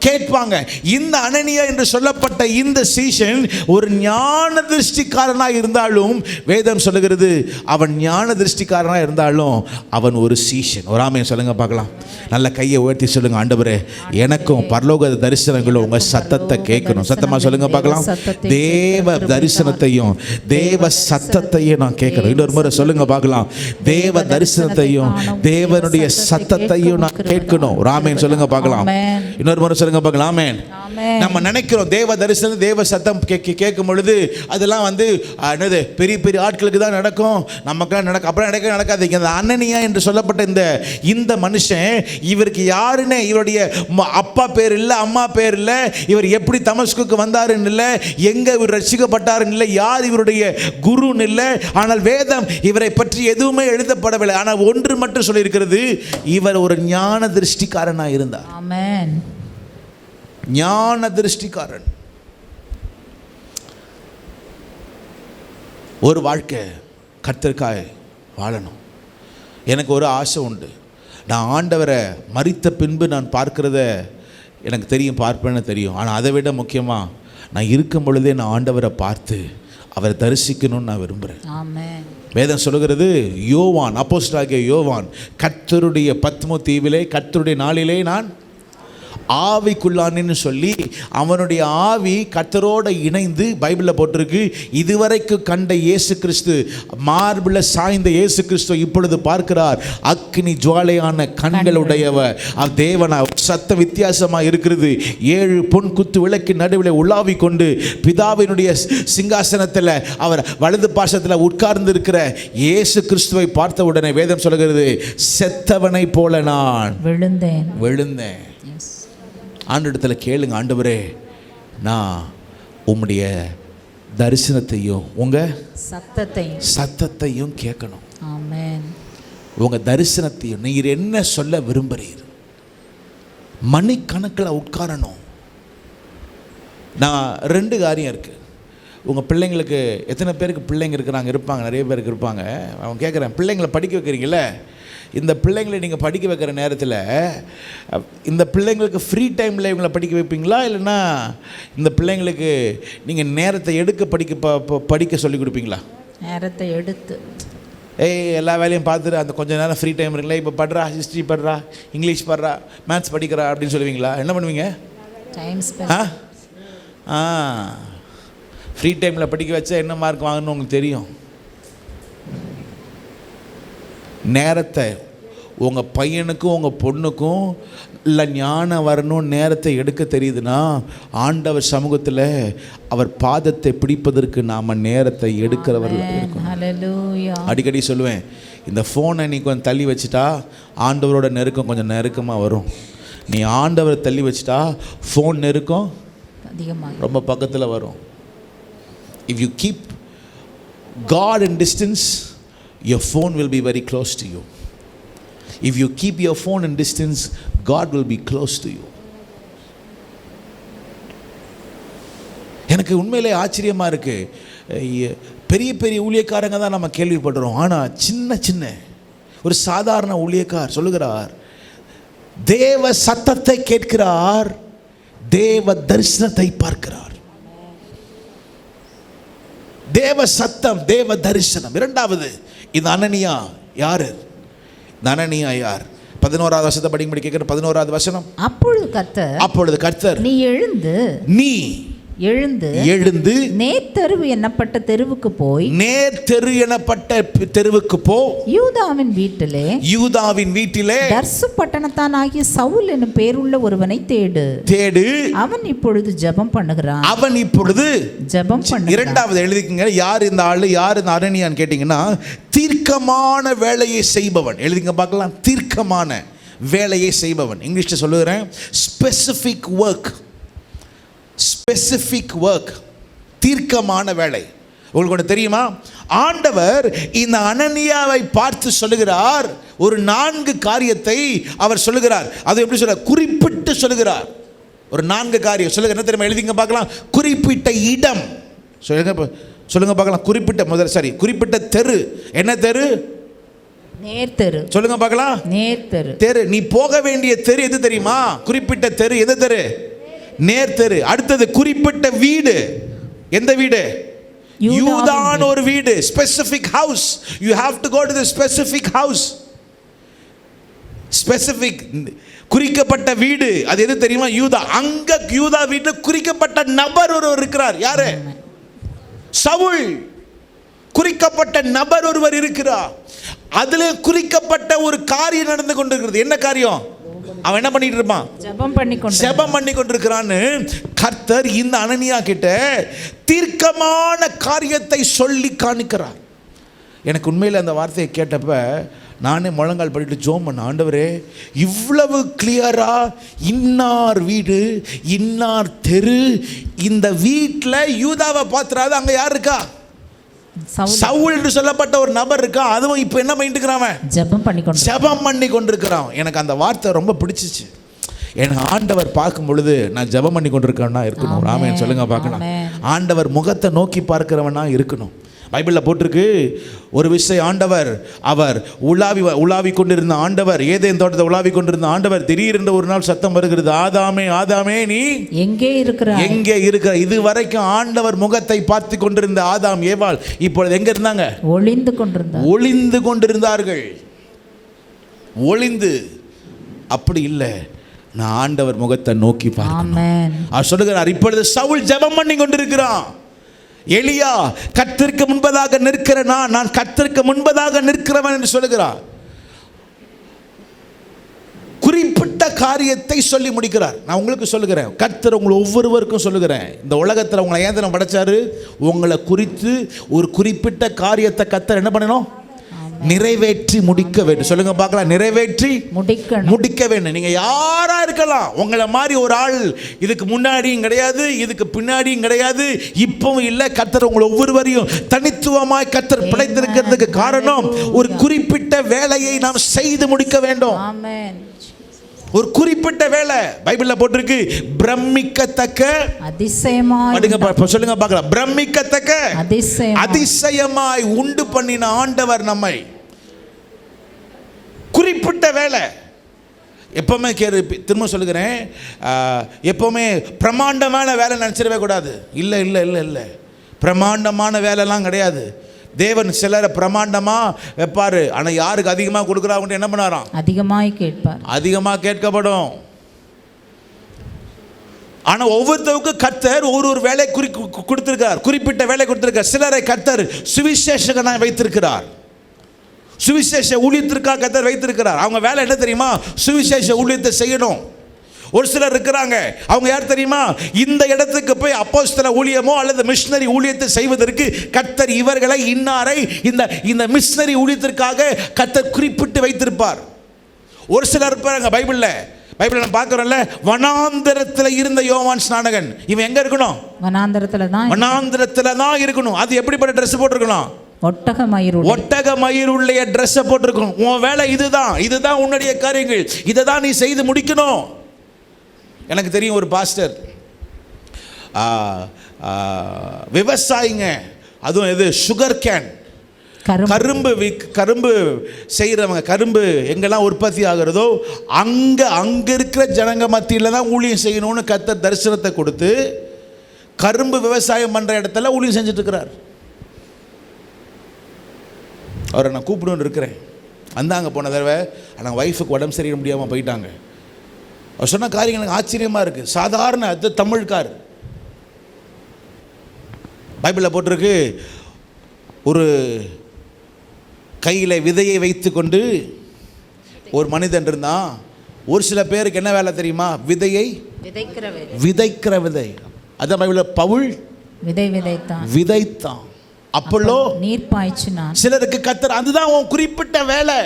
கேட்பாங்க. இந்த அனனியா என்று சொல்லப்பட்ட இந்த சீஷன் ஒரு ஞான திருஷ்டிக்காரனாக இருந்தாலும், வேதம் சொல்லுகிறது அவன் ஞான திருஷ்டிக்காரனாக இருந்தாலும் அவன் ஒரு சீஷன். ஒரு ஆமென் சொல்லுங்க பார்க்கலாம். நல்ல கையை உயர்த்தி சொல்லுங்க, ஆண்டவரே எனக்கும் பரலோக தரிசனங்களும் உங்க சத்தத்தை கேட்கணும். சத்தமா சொல்லுங்க பார்க்கலாம். தேவ தரிசனத்தையும் தேவ சத்தத்தையும் நான் கேட்கணும். இன்னொரு முறை சொல்லுங்க பார்க்கலாம். தேவ தரிசனத்தையும் தேவனுடைய சத்தத்தையும் நான் கேட்கணும். ஒரு ஆமென் சொல்லுங்க பார்க்கலாம். இன்னொரு முறை சொல்லுங்க பார்க்கலாம். ஆமென். நம்ம நினைக்கிறோம் தேவ தரிசனம், தேவ சத்தம் கேட்கும் பொழுது அதெல்லாம் என்னது பெரிய ஆட்களுக்கு தான் நடக்கும், நமக்கெல்லாம் நடக்கும். அப்புறம் நடக்காது. இந்த அனனியா என்று சொல்லப்பட்ட இந்த மனுஷன், இவருக்கு யாருன்னு, இவருடைய அப்பா பேர் இல்லை, அம்மா பேர் இல்லை, இவர் எப்படி தமஸ்குக்கு வந்தாருன்னு இல்லை, எங்க இவர் ரட்சிக்கப்பட்டாருன்னு இல்லை, யார் இவருடைய குருன்னு இல்லை. ஆனால் வேதம் இவரை பற்றி எதுவுமே எழுதப்படவில்லை. ஆனால் ஒன்று மட்டும் சொல்லியிருக்கிறது, இவர் ஒரு ஞான திருஷ்டிக்காரனாக இருந்தார். ஆமென். ஞான திருஷ்டிக்காரன். ஒரு வாழ்க்கை கர்த்தருக்காய் வாழணும். எனக்கு ஒரு ஆசை உண்டு. நான் ஆண்டவரை மரித்த பின்பு நான் பார்க்கிறத எனக்கு தெரியும், பார்ப்பேன்னு தெரியும். ஆனால் அதை விட முக்கியமாக நான் இருக்கும் பொழுதே நான் ஆண்டவரை பார்த்து அவரை தரிசிக்கணும்னு நான் விரும்புகிறேன். ஆமென். வேதம் சொல்லுகிறது, யோவான், அப்போஸ்தலனாகிய யோவான், கர்த்தருடைய பத்மோ தீவிலே கர்த்தருடைய நாளிலே நான் ஆவிக்குள்ளானேன்னு சொல்லி அவனுடைய ஆவி கர்த்தரோடு இணைந்து, பைபிளில் போட்டிருக்கு, இதுவரைக்கும் கண்ட இயேசு கிறிஸ்து, மார்பில் சாய்ந்த இயேசு கிறிஸ்து இப்பொழுது பார்க்கிறார். அக்கினி ஜுவாலையான கண்களுடையவர் தேவனா. சத்த வித்தியாசமாக இருக்கிறது. 7 பொன் குத்து விளக்கு நடுவில் உலாவி கொண்டு பிதாவினுடைய சிங்காசனத்தில் அவர் வலது பாசத்தில் உட்கார்ந்து இருக்கிற இயேசு கிறிஸ்துவை பார்த்த உடனே வேதம் சொல்கிறது, செத்தவனை போல நான் விழுந்தேன். ஆண்டவரிடத்தில் கேளுங்க, ஆண்டவரே நான் உம்முடைய தரிசனத்தையும் உங்கள் சத்தத்தையும் கேட்கணும். ஆமென். உங்கள் தரிசனத்தையும் நீர் என்ன சொல்ல விரும்புகிறீர், மணிக்கணக்கில் உட்காரணும். நான் 2 காரியம் இருக்குது. உங்கள் பிள்ளைங்களுக்கு எத்தனை பேருக்கு பிள்ளைங்க இருக்கிறாங்க? இருப்பாங்க, நிறைய பேருக்கு இருப்பாங்க. அவன் கேட்குறேன், பிள்ளைங்களை படிக்க வைக்கிறீங்கள, இந்த பிள்ளைங்களை நீங்கள் படிக்க வைக்கிற நேரத்தில் இந்த பிள்ளைங்களுக்கு ஃப்ரீ டைமில் இவங்களை படிக்க வைப்பீங்களா, இல்லைன்னா இந்த பிள்ளைங்களுக்கு நீங்கள் நேரத்தை எடுக்க படிக்க சொல்லி கொடுப்பீங்களா? நேரத்தை எடுத்து எல்லா வேலையும் பார்த்துட்டு அந்த கொஞ்சம் நேரம் ஃப்ரீ டைம் இருக்குல்ல, இப்போ படுறா, ஹிஸ்ட்ரி படுறா, இங்கிலீஷ் படுறா, மேத்ஸ் படிக்கிறா அப்படின்னு சொல்லுவீங்களா? என்ன பண்ணுவீங்க? ஃப்ரீ டைமில் படிக்க வச்சா என்ன மார்க் வாங்கணும்னு உங்களுக்கு தெரியும். நேரத்தை உங்கள் பையனுக்கும் உங்கள் பொண்ணுக்கும் இல்லை ஞானம் வரணும், நேரத்தை எடுக்க தெரியுதுன்னா ஆண்டவர் சமூகத்தில் அவர் பாதத்தை பிடிப்பதற்கு நாம் நேரத்தை எடுக்கிறவர்கள் இருக்கணும். அடிக்கடி சொல்லுவேன், இந்த ஃபோனை நீ கொஞ்சம் தள்ளி வச்சுட்டா ஆண்டவரோட நெருக்கம் கொஞ்சம் நெருக்கமாக வரும். நீ ஆண்டவரை தள்ளி வச்சுட்டா ஃபோன் நெருக்கம் ரொம்ப பக்கத்தில் வரும். If you keep God in distance, your phone will be very close to you. If you keep your phone in distance, God will be close to you. எனக்கு உண்மையிலே ஆச்சரியமாக இருக்குது. பெரிய பெரிய ஊழியக்காரங்க தான் நம்ம கேள்விப்படுறோம். ஆனால் சின்ன சின்ன ஒரு சாதாரண ஊழியக்கார் சொல்லுகிறார், தேவ சத்தத்தை கேட்கிறார், தேவ தரிசனத்தை பார்க்கிறார். தேவ சத்தம், தேவ தரிசனம். 2வது, இந்த அனனியா யாரு? இந்த அனனியா யார்? 11வது வசனத்தை படிக்கும்படி கேட்கிற 11வது வசனம். அப்பொழுது கர்த்தர் நீ எழுந்து நேர்த்தெரு என்னப்பட்ட தெருவுக்கு போ, யூதாவின் வீட்டிலே தர்சு பட்டணத்தானாகிய சவுல் என்னும் பேருள்ள ஒருவனை தேடு. அவன் இப்பொழுது ஜெபம் பண்ணுகிறான். 2வது எழுதிக்கங்க, யார் இந்த ஆளு, யார் இந்த அனனியான்னு கேட்டீங்கன்னா, தீர்க்கமான வேலையை செய்பவன். எழுதிங்க பார்க்கலாம், தீர்க்கமான வேலையை செய்பவன். இங்கிலீஷ்ல சொல்லுகிறேன், ஸ்பெசிபிக் ஒர்க், தீர்க்கமான வேலை. உங்களுக்கு ஒன்று தெரியுமா? ஆண்டவர் இந்த அனனியாவை பார்த்து சொல்லுகிறார், ஒரு 4 காரியத்தை அவர் சொல்லுகிறார். அது எப்படி சொல்ற? குறிப்பிட்டு சொல்லுகிறார். ஒரு 4 காரியம் சொல்லுங்க. என்ன தெரியுமா? எழுதிங்க பார்க்கலாம். குறிப்பிட்ட இடம் சொல்லுங்க பார்க்கலாம். குறிப்பிட்ட தெரு. என்ன தெரு? நேர்த்தெரு. சொல்லுங்க பார்க்கலாம். நேர்த்தெரு. நீ போக வேண்டிய தெரு எது தெரியுமா? குறிப்பிட்ட தெரு. எது தெரு? நேர்த்தெரு. அடுத்தது குறிப்பிட்ட வீடு. எந்த வீடு? யூதான் ஒரு வீடு. Specific house. You have to go to the specific house. Specific குறிக்கப்பட்ட வீடு. அது எது தெரியுமா? யூதா. அங்க யூதா வீட்டுல குறிக்கப்பட்ட நபர் ஒருவர் இருக்கிறார். யாரு? சவுல். குறிக்கப்பட்ட நபர் ஒருவர் இருக்கிறார். அதுல குறிக்கப்பட்ட ஒரு காரியம் நடந்து கொண்டிருக்கிறது. என்ன காரியம்? அவன் என்ன பண்ணிட்டு இருப்பான்? ஜெபம் பண்ணி கொண்டிருக்கிறான்னு கர்த்தர் இந்த அனனியா கிட்ட தீர்க்கமான காரியத்தை சொல்லி காணிக்கிறார். எனக்கு உண்மையில் அந்த வார்த்தையை கேட்டப்ப நானே முழங்கால் படிட்டு ஜோம் பண்ண, ஆண்டவரே இவ்வளவு கிளியரா இன்னார் வீடு, இன்னார் தெரு, இந்த வீட்டில் யூதாவை பார்த்துறாது, அங்க யார் இருக்கா? சவுல் என்று சொல்லப்பட்ட ஒரு நபர் இருக்கா. அதுவும் இப்போ என்ன பண்ணிட்டு இருக்கிறான்? ஜெபம் பண்ணி கொண்டிருக்கிறான். எனக்கு அந்த வார்த்தை ரொம்ப பிடிச்சிச்சு. எனக்கு ஆண்டவர் பார்க்கும் பொழுது நான் ஜெபம் பண்ணி கொண்டிருக்கேன்னா இருக்கணும். ஆமென் சொல்லுங்க பார்க்கலாம். ஆண்டவர் முகத்தை நோக்கி பார்க்கிறவனா இருக்கணும். பைபிளில் போட்டிருக்கு ஒரு விஷயம், ஆண்டவர் அவர் உலாவி கொண்டிருந்த ஆண்டவர், ஏதேன் தோட்டத்தை உலாவி கொண்டிருந்த ஆண்டவர் திடீரென்று ஒரு நாள் சத்தம் வருகிறது, ஆதாமே ஆதாமே நீ எங்கே இருக்கிற. இது வரைக்கும் ஆண்டவர் முகத்தை பார்த்து கொண்டிருந்த ஆதாம் ஏவாள் இப்பொழுது எங்க இருந்தாங்க? ஒளிந்து கொண்டிருந்தார்கள். அப்படி இல்லை, நான் ஆண்டவர் முகத்தை நோக்கி பார்க்கிறேன். அவர் சொல்லுகிறார், இப்பொழுது சவுல் ஜெபம் பண்ணி கொண்டிருக்கிறான். எலியா கர்த்தருக்கு முன்பதாக நிற்கிற நான் கர்த்தருக்கு முன்பதாக நிற்கிறவன் என்று சொல்லுகிறார். குறிப்பிட்ட காரியத்தை சொல்லி முடிக்கிறார். நான் உங்களுக்கு சொல்லுகிறேன், கர்த்தர் உங்களை ஒவ்வொருவருக்கும் சொல்லுகிறேன், இந்த உலகத்தில் உங்களை ஏன் தினம் படைச்சாரு? உங்களை குறித்து ஒரு குறிப்பிட்ட காரியத்தை கர்த்தர் என்ன பண்ணணும்? நிறைவேற்றி முடிக்க வேண்டும். சொல்லுங்க பார்க்கலாம். நிறைவேற்றி முடிக்க வேண்டும். நீங்க யாரா இருக்கலாம், உங்களை மாதிரி ஒரு ஆள் இதுக்கு முன்னாடியும் கிடையாது, இதுக்கு பின்னாடியும் கிடையாது, இப்பவும் இல்லை. கர்த்தர் உங்களை ஒவ்வொருவரையும் தனித்துவமாய் கர்த்தர் படைத்திருக்கிறதுக்கு காரணம், ஒரு குறிப்பிட்ட வேலையை நாம் செய்து முடிக்க வேண்டும். ஒரு குறிப்பிட்ட வேலை. பைபிள்ல போட்டிருக்கு, பிரமிக்கத்தக்க அதிசயமாய், சொல்லுங்க பார்க்கலாம், பிரமிக்கத்தக்க அதிசயமாய் உண்டு பண்ணின ஆண்டவர் நம்மை. குறிப்பிட்ட வேலை. எப்பவுமே திரும்ப சொல்லுகிறேன், எப்பவுமே பிரமாண்டமான வேலை நினைச்சிடவே கூடாது. இல்லை இல்லை இல்லை இல்லை, பிரமாண்டமான வேலைலாம் கிடையாது. தேவன் சிலரை பிரமாண்டமா வைப்பாரு, ஆனா யாருக்கு அதிகமா கொடுக்குறாங்க என்ன பண்ணாராம்? அதிகமாக கேட்கப்படும். ஆனா ஒவ்வொருத்தருக்கும் கர்த்தர் ஒரு வேலை கொடுத்திருக்கார், குறிப்பிட்ட வேலை கொடுத்திருக்கார். சிலரை கர்த்தர் சுவிசேஷகனாய் வைத்திருக்கிறார், சுவிசேஷ ஊழியத்திற்காக கர்த்தர் வைத்திருக்கிறார். அவங்க வேலை என்ன தெரியுமா? சுவிசேஷ ஊழியத்தை செய்யணும். ஒரு சிலர் இருக்கிறாங்க, அவங்க யார் தெரியுமா? இந்த இடத்துக்கு போய் அப்போஸ்தல ஊழியமோ அல்லது மிஷனரி ஊழியத்தை செய்வதற்கு கர்த்தர் இவர்களை இன்னாரை இந்த மிஷனரி ஊழியத்திற்காக கர்த்தர் குறிப்பிட்டு வைத்திருப்பார். ஒரு சிலர் இருப்பாங்க பைபிள்ல நம்ம பார்க்கிறோம்ல, வனாந்தரத்தில் இருந்த யோவான் ஸ்நானகன். இவன் எங்க இருக்கணும்? வனாந்தரத்துல தான் இருக்கணும். அது எப்படிப்பட்ட ட்ரெஸ் போட்டிருக்கணும்? ஒட்டக மயிருடைய ட்ரெஸ் போட்டிருக்கணும். உன் வேலை இதுதான் உன்னுடைய காரியங்கள், இதை தான் நீ செய்து முடிக்கணும். எனக்கு தெரியும் ஒரு பாஸ்டர், விவசாயிங்க, அதுவும் எது, சுகர் கேன், கரும்பு செய்கிறவங்க, கரும்பு எங்கெல்லாம் உற்பத்தி ஆகிறதோ அங்கே இருக்கிற ஜனங்க மத்தியில் தான் ஊழியம் செய்யணும்னு கர்த்தர் தரிசனத்தை கொடுத்து கரும்பு விவசாயம் பண்ணுற இடத்துல ஊழியம் செஞ்சுட்டு இருக்கிறார். அவரை நான் கூப்பிடுன்னு இருக்கிறேன். வந்தாங்க போன தடவை, ஆனால் ஒய்ஃபுக்கு உடம்பு சரியிட முடியாமல் போயிட்டாங்க. அவர் சொன்ன காரியம் எனக்கு ஆச்சரியமாக இருக்குது. சாதாரண அது தமிழ்கார். பைபிளில் போட்டிருக்கு, ஒரு கையில் விதையை வைத்து கொண்டு ஒரு மனிதன் இருந்தான். ஒரு சில பேருக்கு என்ன வேலை தெரியுமா? விதையை விதைக்கிற விதை. அதான் பைபிளில் பவுல் விதைத்தான், அப்பல்லோ நீர் பாய்ச்சினான். சிலருக்கு கர்த்தர் அதுதான் உன் குறிப்பிட்ட வேலை,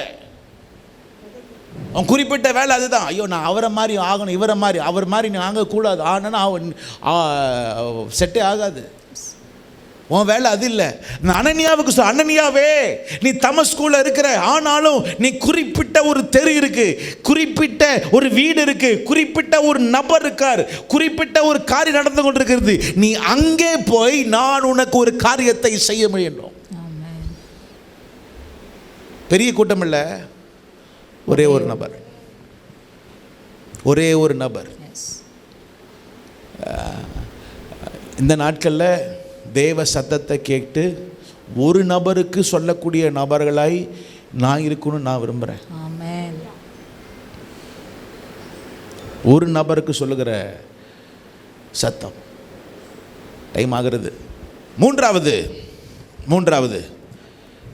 உன் குறிப்பிட்ட வேலை அதுதான். ஐயோ, நான் அவரை மாதிரி ஆகணும், இவரை மாதிரி, அவர் மாதிரி நீ ஆகக்கூடாது, ஆனா செட்டே ஆகாது. உன் வேலை அது இல்லை. நான் அனனியாவுக்கு சொல்ல, அனனியாவே நீ தமஸ்குல இருக்கிற, ஆனாலும் நீ குறிப்பிட்ட ஒரு தெரு இருக்கு, குறிப்பிட்ட ஒரு வீடு இருக்கு, குறிப்பிட்ட ஒரு நபர் இருக்கார், குறிப்பிட்ட ஒரு காரியம் நடந்து கொண்டிருக்கிறது. நீ அங்கே போய் நான் உனக்கு ஒரு காரியத்தை செய்ய வேண்டும். பெரிய கூட்டம் இல்லை, ஒரே ஒரு நபர். இந்த நாட்களில் தேவ சத்தத்தை கேட்டு ஒரு நபருக்கு சொல்லக்கூடிய நபர்களாய் நான் இருக்கணும்னு நான் விரும்புகிறேன். ஒரு நபருக்கு சொல்லுகிற சத்தம். டைம் ஆகிறது. மூன்றாவது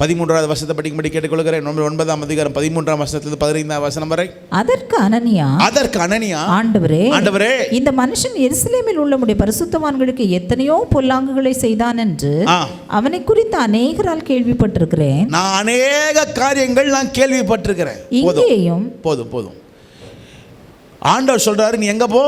13வது வசனத்தை படிக்கும்படி கேட்டுக்கொள்கிறேன். 9ஆம் அதிகாரம் 13ஆம் வசனத்திலிருந்து 15ஆம் வசனம் வரை. அதற்கு அனனியா, ஆண்டவரே, இந்த மனுஷன் எருசலேமில் உள்ள உம்முடைய பரிசுத்தவான்களுக்கு எத்தனையோ பொல்லாங்குகளை செய்தான் என்று அவனை குறித்து அநேகரால் கேள்விப்பட்டிருக்கிறேன். நான் அநேக காரியங்கள் நான் கேள்விப்பட்டிருக்கிறேன். இங்கேயும் போதும். ஆண்டவர் சொல்றாரு, நீ எங்க போ?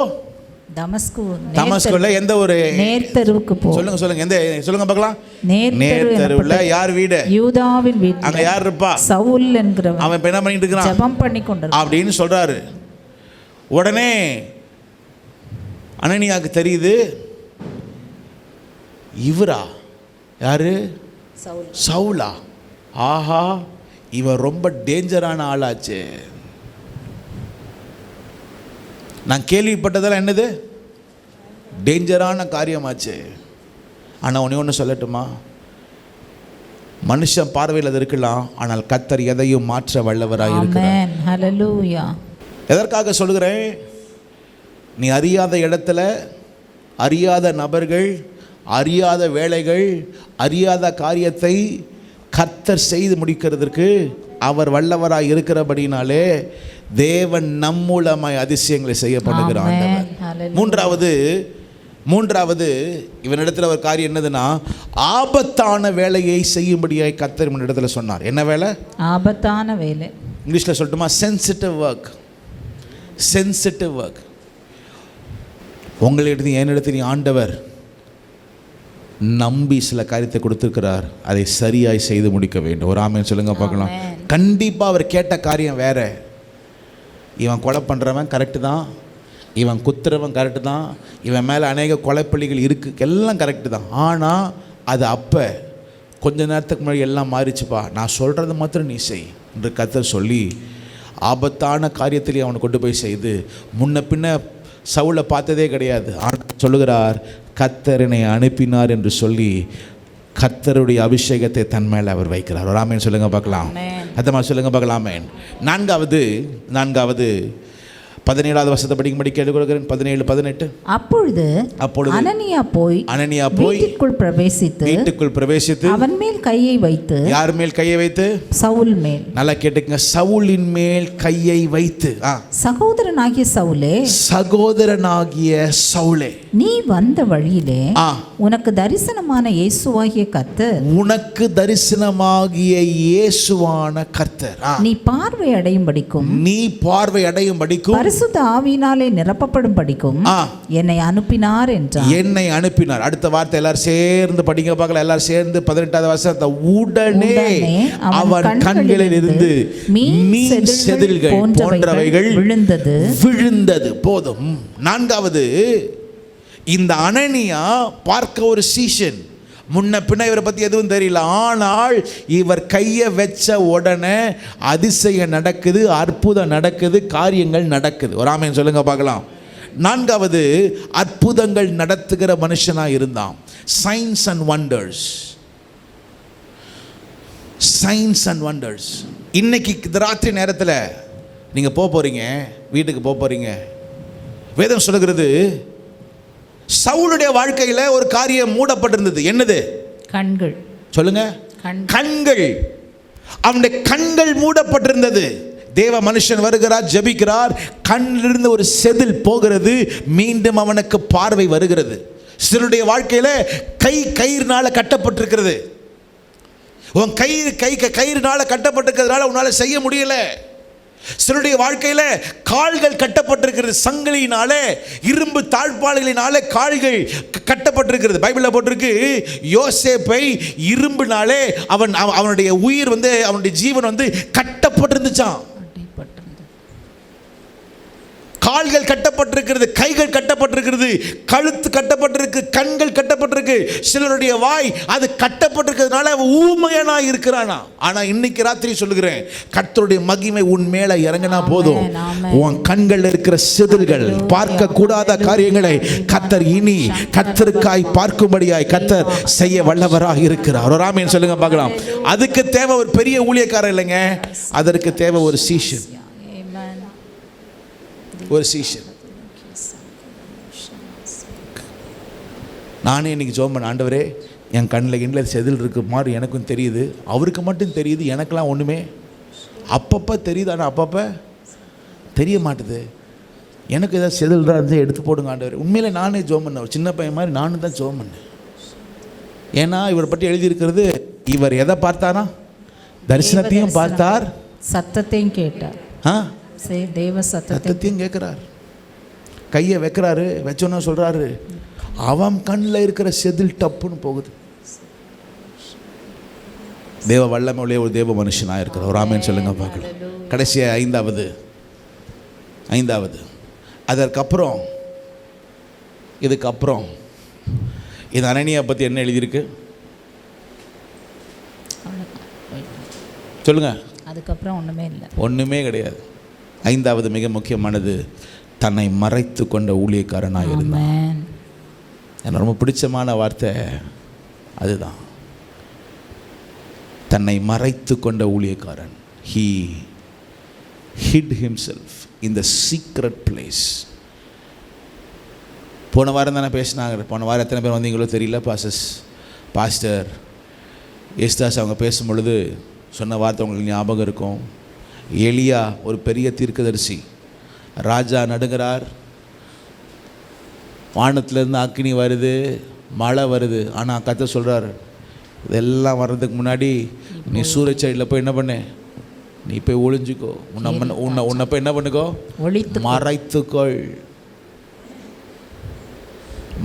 தமஸ்குல எந்த ஒரு நேர்த்தெருவுக்கு போ. சொல்லுங்க எந்த, சொல்லுங்க பார்க்கலாம். நேர்த்தெருவுல யார் வீடு? யூதாவின் வீடு. அங்க யார் இருப்பா? சவுல் என்கிறவன். அவன் என்ன பண்ணிட்டு இருக்கான்? ஜெபம் பண்ணி கொண்டிருக்கான் அப்படின்னு சொல்றாரு. உடனே அனனியாவுக்கு தெரியுது, இவரா யாரு? சவுலா? ஆஹா, இவன் ரொம்ப டேஞ்சரான ஆளாச்சு. நான் கேள்விப்பட்டதெல்லாம் என்னது? டேஞ்சரான காரியமாச்சு. ஆனால் ஒன்று சொல்லட்டுமா, மனுஷன் பார்வையில் அது இருக்கலாம், ஆனால் கர்த்தர் எதையும் மாற்ற வல்லவராக இருக்கிறார். ஹல்லேலூயா. எதற்காக சொல்கிறேன்? நீ அறியாத இடத்துல, அறியாத நபர்கள், அறியாத வேலைகள், அறியாத காரியத்தை கர்த்தர் செய்து முடிக்கிறதுக்கு அவர் வல்லவராய் இருக்கிறபடினாலே தேவன் நம் மூலமாய் அதிசயங்களை செய்ய பண்ணுகிறார். மூன்றாவது இவனிடத்தில் ஒரு காரியம் என்னதுன்னா, ஆபத்தான வேலையை செய்யும்படியாய் கர்த்தர் இவனிடத்தில் சொன்னார். என்ன வேலை? ஆபத்தான வேலை. இங்கிலீஷில் சொல்லட்டுமா? Sensitive work. Sensitive work. உங்களிடத்தில் என்னிடத்தில் ஆண்டவர் நம்பி சில காரியத்தை கொடுத்துருக்கிறார், அதை சரியாய் செய்து முடிக்க வேண்டும். ஒரு ஆமென் சொல்லுங்க பார்க்கலாம். கண்டிப்பாக அவர் கேட்ட காரியம் வேற. இவன் கொலை பண்ணுறவன் கரெக்டு தான், இவன் குத்துறவன் கரெக்டு தான், இவன் மேலே அநேக கொலைப்பள்ளிகள் இருக்குது, எல்லாம் கரெக்டு தான். ஆனால் அது அப்போ கொஞ்ச நேரத்துக்கு முன்னாடி எல்லாம் மாறிச்சுப்பா, நான் சொல்கிறது மாத்திரம் நீ செய் என்று கர்த்தர் சொல்லி ஆபத்தான காரியத்திலேயே அவனை கொண்டு போய் செய்து, முன்ன பின்ன சவுலை பார்த்ததே கிடையாது. ஆனால் சொல்லுகிறார், கர்த்தர் என்னை அனுப்பினார் என்று சொல்லி கர்த்தருடைய அபிஷேகத்தை தன் மேலே அவர் வைக்கிறார். ஒரு ஆமென் சொல்லுங்க பார்க்கலாம். அந்த மாதிரி சொல்லுங்க பார்க்கலாம். ஆமென். நான்காவது 17வது வசனத்தை படிக்கும்படி கேட்டுக்கொள்கிறேன். 17, 18. அப்பொழுது அனனியா போய் வீட்டுக்குள் பிரவேசித்து அவன் மேல் கையை வைத்து. யார் மேல் கையை வைத்து? சவுல் மேல். நல்லா கேட்டுக்கங்க, சவுலின் மேல் கையை வைத்து. சகோதரனாகிய சவுலே, நீ வந்த வழியிலே உனக்கு தரிசனமான இயேசுவாகிய கர்த்தர், உனக்கு தரிசனமாகிய இயேசுவான கர்த்தர் நீ பார்வை அடையும் படிக்கும் பரிசுத்த ஆவியினாலே நிரப்பப்படும் படிக்கும் என்னை அனுப்பினார் என்றார். என்னை அனுப்பினார். அடுத்த வார்த்தை எல்லாரும் சேர்ந்து படிங்க பார்க்கலாம். எல்லாரும் சேர்ந்து 18வது வசனத்தை, உடனே அவன் கண்களில் இருந்து மீன் செதில்கள் போன்றவைகள் விழுந்தது. போதும். நான்காவது, இந்த அனனியா பார்க்க ஒரு சீஷன், முன்ன பின்ன இவரை பற்றி எதுவும் தெரியல. ஆனால் இவர் கையை வச்ச உடனே அதிசயம் நடக்குது, அற்புதம் நடக்குது, காரியங்கள் நடக்குது. ஒரு ஆமென் சொல்லுங்க பார்க்கலாம். நான்காவது, அற்புதங்கள் நடத்துகிற மனுஷனாக இருந்தான். Science and wonders. Science and wonders. இன்னைக்கு ராத்திரி நேரத்தில் நீங்கள் போகிறீங்க, வீட்டுக்கு போகிறீங்க. வேதம் சொல்லுகிறது, சவுலுடைய வாழ்க்கையில் ஒரு காரியம் மூடப்பட்டிருந்தது. என்னது? கண்கள். சொல்லுங்க. கண்கள். அவனுடைய கண்கள் மூடப்பட்டிருந்தது. தேவ மனுஷன் வருகிறார், ஜெபிக்கிறார், கண்ணிலிருந்து ஒரு செதில் போகிறது, மீண்டும் அவனுக்கு பார்வை வருகிறது. சிலருடைய வாழ்க்கையில் கயிறுனால கட்டப்பட்டிருக்கிறது. உன் கயிறுனால கட்டப்பட்டிருக்கிறதுனால உன்னால செய்ய முடியல. சிலருடைய வாழ்க்கையில் கால்கள் கட்டப்பட்டிருக்கிறது, சங்கிலியினாலே, இரும்பு தாழ்பாள்களினாலே கால்கள் கட்டப்பட்டிருக்கிறது. பைபிளில் போட்டிருக்கு, யோசேப்பை இரும்புனாலே அவனுடைய உயிர் அவனுடைய ஜீவன் கட்டப்பட்டிருந்துச்சான். கால்கள் கட்டப்பட்டிருக்கிறது, கைகள் கட்டப்பட்டிருக்கிறது, கழுத்து கட்டப்பட்டிருக்கு, கண்கள் கட்டப்பட்டிருக்கு. சிலருடைய வாய் அது கட்டப்பட்டிருக்கிறதுனால ஊமையனாய் இருக்கிறானா. ஆனா இன்னைக்கு ராத்திரி சொல்லுகிறேன், கர்த்தருடைய மகிமை உன் மேல இறங்கினா போதும், உன் கண்கள் இருக்கிற செதில்கள், பார்க்க கூடாத காரியங்களை கர்த்தர் இனி கர்த்தருக்காய் பார்க்கும்படியாய் கர்த்தர் செய்ய வல்லவராக இருக்கிறார். ஒரு ஆமென் சொல்லுங்க பார்க்கலாம். அதுக்கு தேவை ஒரு பெரிய ஊழியக்காரர் இல்லைங்க, அதற்கு தேவை ஒரு சீஷன். ஒரு சீஷன். நானே இன்னைக்கு ஜெபம் பண்ண, ஆண்டவரே என் கண்ணில் செதில் இருக்கு மாதிரி எனக்கும் தெரியுது, அவருக்கு மட்டும் தெரியுது, எனக்கெல்லாம் ஒன்றுமே அப்பப்போ தெரியுது, ஆனால் அப்பப்போ தெரிய மாட்டுது. எனக்கு ஏதாவது செதில் தான் இருந்தால் எடுத்து போடுங்க ஆண்டவரே. உண்மையிலே நானே ஜெபம் பண்ணேன், ஒரு சின்ன பையன் மாதிரி நானும் தான் ஜெபம் பண்ணேன். ஏன்னா இவரை பற்றி எழுதியிருக்கிறது, இவர் எதை பார்த்தாரா? தரிசனத்தையும் பார்த்தார், சத்தத்தையும் கேட்டார். தேவ சத்தத்தையும் கேட்கிறார். கையை வைக்கிறாரு, வச்சோன்னா சொல்றாரு, அவன் கண்ணில் இருக்கிற செதில் டப்புன்னு போகுது. தேவ வல்லமையுடைய ஒரு தேவ மனுஷனாக இருக்கிறார். ஒரு ஆமென் சொல்லுங்க பார்க்கலாம். கடைசியாக ஐந்தாவது அதற்கப்புறம் இதுக்கப்புறம் இந்த அனனியா பற்றி என்ன எழுதியிருக்கு? சொல்லுங்க. அதுக்கப்புறம் ஒன்றுமே இல்லை, ஒன்றுமே கிடையாது. ஐந்தாவது மிக முக்கியமானது, தன்னை மறைத்து கொண்ட ஊழியக்காரனாக இருந்தான். எனக்கு ரொம்ப பிடிச்சமான வார்த்தை அதுதான், தன்னை மறைத்து கொண்ட ஊழியக்காரன். He hid himself in the secret place. போன வாரம் தானே பேசினாங்க. போன வாரம் எத்தனை பேர் வந்தீங்களோ தெரியல. பாஸ்டர் ஏசுதாஸ் அவங்க பேசும்பொழுது சொன்ன வார்த்தை உங்களுக்கு ஞாபகம் இருக்கும். எலியா ஒரு பெரிய தீர்க்கதரிசி, ராஜா நடுங்கிறார், வானத்திலேருந்து அக்கினி வருது, மழை வருது. ஆனால் கர்த்தர் சொல்கிறார், இதெல்லாம் வர்றதுக்கு முன்னாடி நீ சூரியச்செடியில் போய் என்ன பண்ணு, நீ போய் ஒளிஞ்சுக்கோ, உன்னை போய் என்ன பண்ணுக்கோ,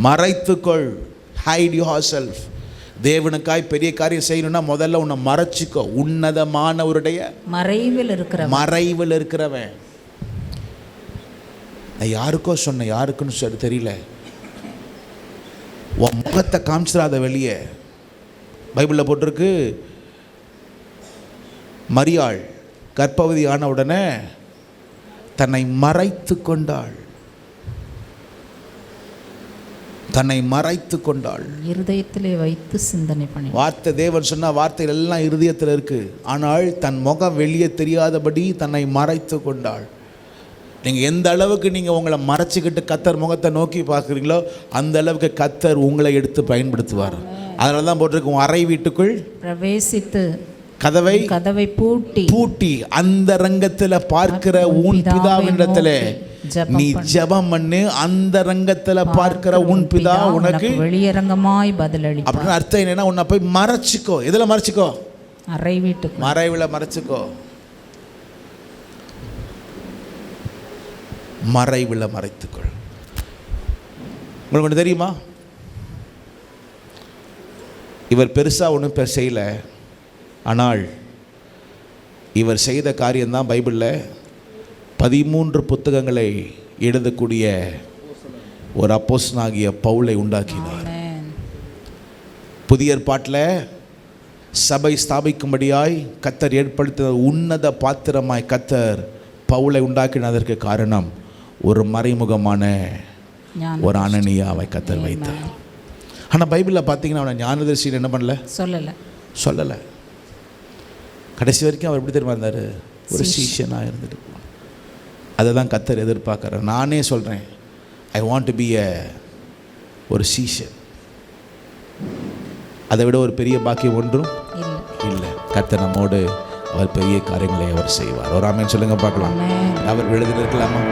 மறைத்துக்கொள், ஹைட் யுவர் செல்ஃப். தேவனுக்காய் பெரிய காரியம் செய்யணும்னா முதல்ல உன்னை மறைச்சிக்கோ. உன்னதமானவருடைய மறைவில் இருக்கிறவன். நான் யாருக்கோ சொன்னேன், யாருக்குன்னு சொல்லி தெரியல, உன் முகத்தை காமிச்சிடாத வெளியே. பைபிளில் போட்டிருக்கு, மரியாள் கர்ப்பவதி ஆன உடனே தன்னை மறைத்து கொண்டாள். தன்னை மறைத்து கொண்டாள், இருதயத்திலே வைத்து சிந்தனை பண்ணி. வார்த்தை தேவன் சொன்ன வார்த்தைகள் எல்லாம் இருதயத்தில் இருக்கு. ஆனால் தன் முகம் வெளியே தெரியாதபடி தன்னை மறைத்து கொண்டாள். நீங்கள் எந்த அளவுக்கு நீங்கள் உங்களை மறைச்சிக்கிட்டு கத்தர் முகத்தை நோக்கி பார்க்குறீங்களோ அந்த அளவுக்கு கத்தர் உங்களை எடுத்து பயன்படுத்துவார். அதனால தான் போட்டிருக்கு, உன் அறை வீட்டுக்குள் பிரவேசித்து கதவை பூட்டி அந்த ரங்கத்தில் பார்க்கிற உன் பிதாவினிடத்துல நீ ஜெபம் பண்ணு. அந்த ரங்கத்தில் பார்க்கிற உன் பிதா உனக்கு வெளியரங்கமாய் பதிலளி. அப்படின்னு அர்த்தம் என்னன்னா, உன்னை போய் மறைச்சிக்கோ. எதில் மறைச்சிக்கோ? அறை வீட்டுக்கு, மறைவில் மறைச்சிக்கோ. மறைவில் மறைத்துக்கொள். உங்களுக்கு ஒன்று தெரியுமா, இவர் பெருசாக ஒன்றும் செய்யலை. ஆனால் இவர் செய்த காரியம்தான் பைபிளில் 13 புத்தகங்களை எழுதக்கூடிய ஒரு அப்போஸ்தலனாகிய பவுலை உண்டாக்கினார். புதிய ஏற்பாட்டில் சபை ஸ்தாபிக்கும்படியாய் கத்தர் ஏற்படுத்தின உன்னத பாத்திரமாய் கத்தர் பவுலை உண்டாக்கினதற்கு காரணம் ஒரு மறைமுகமான ஒரு அனனியாவை கத்தர் வைத்தார். ஆனால் பைபிளில் பார்த்தீங்கன்னா அவனை ஞானதரிசின்னு என்ன பண்ணல, சொல்லலை. கடைசி வரைக்கும் அவர் எப்படி தெரியுமா இருந்தார்? ஒரு சீஷனாக இருந்துட்டு போனார். அதை தான் கத்தர் எதிர்பார்க்குறார். நானே சொல்கிறேன், ஐ வாண்ட் டு பி ஒரு சீஷன். அதை விட ஒரு பெரிய பாக்கியம் ஒன்றும் இல்லை. கத்தர் நம்மோடு அவர் பெரிய காரியங்களை அவர் செய்வார். ஒரு ஆமென் சொல்லுங்க பார்க்கலாம். அவர் எழுதியிருக்கலாமா?